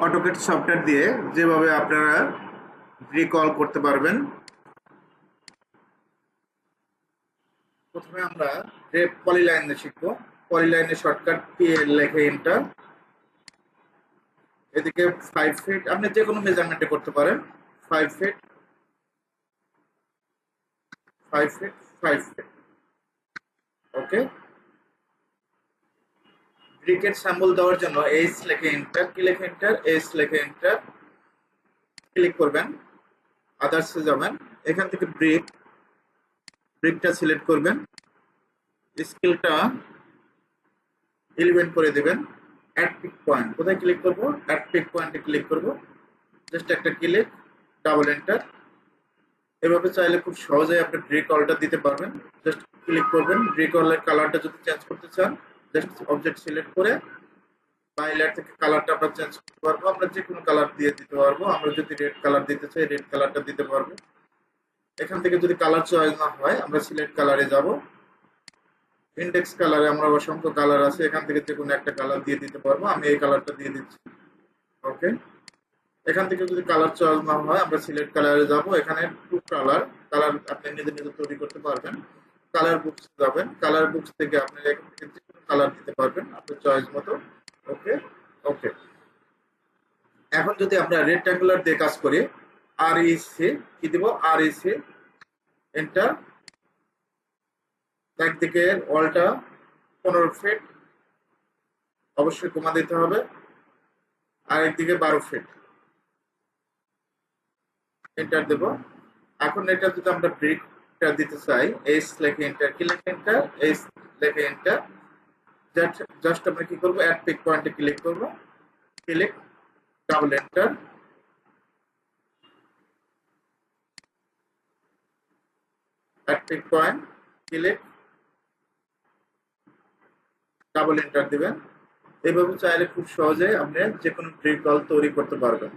অটোকেট software দিয়ে যেভাবে আপনারা রিকল করতে পারবেন। প্রথমে আমরা যে পলিলাইনে শিখবো। পলিলাইনে শর্টকাট PL লিখে এন্টার। এদিকে 5 ফিট আপনি যে কোনো মেজারমেন্টে করতে পারেন। 5 ফিট 5 ফিট 5 ফিট। ওকে, ব্রিকেট স্যাম্পল দেওয়ার জন্য এইচ লিখে এন্টার, কি লিখে এন্টার, এইচ লিখে এন্টার ক্লিক করবেন। আদার্সে যাবেন, এখান থেকে ব্রিকটা সিলেক্ট করবেন, স্কেলটা 11 করে দিবেন। অ্যাড পিক পয়েন্ট কোথায় ক্লিক করব, অ্যাড পিক পয়েন্টে ক্লিক করব। জাস্ট একটা ক্লিক, ডাবল এন্টার। এভাবে চাইলে খুব সহজেই আপনি ব্রিক অলটা দিতে পারবেন। জাস্ট ক্লিক করবেন, ব্রিক অলের কালারটা যদি চেঞ্জ করতে চান জাস্ট অবজেক্ট সিলেক্ট করে হাইলাইট থেকে কালারটা আমরা চেঞ্জ করতে পারবো। আমরা যে কোনো কালার দিয়ে দিতে পারবো। আমরা যদি রেড কালার দিতে চাই রেড কালারটা দিতে পারবো। এখান থেকে যদি কালার চয়েস না হয় আমরা সিলেক্ট কালারে যাব। ইন্ডেক্স কালারে আমরা অসংখ্য কালার আছে, এখান থেকে যে কোনো একটা কালার দিয়ে দিতে পারবো। আমি এই কালারটা দিয়ে দিচ্ছি। ওকে, এখান থেকে যদি কালার চয়েস না হয় আমরা সিলেক্ট কালারে যাব। এখানে টু কালার আপনি নিজে নিজে তৈরি করতে পারবেন। কালার বুকস যাবেন, কালার বুকস থেকে আপনি এখান থেকে যে কোনো কালার দিতে পারবেন আপনার চয়েস মতো। ওকে ওকে, এখন যদি আমরা রেক্ট্যাঙ্গুলার দিয়ে কাজ করি, REC কি দিব, REC এন্টার। একদিকে ওয়ালটা 15 ফিট অবশ্যই কমা দিতে হবে, আর একদিকে 12 ফিট এন্টার দেব। এখন এটা যদি আমরা ব্রিকটা দিতে চাই, এইচ লেখে এন্টার, কি লেখে এন্টার, এইচ লেখে এন্টার। জাস্ট আমরা কি করব, অ্যাড পিক পয়েন্টে ক্লিক করব, click, double enter, add pick point, click, double enter দিবেন। এইভাবে চাইলে খুব সহজে আপনি যে কোনো ব্রিক ওয়াল তৈরি করতে পারবেন।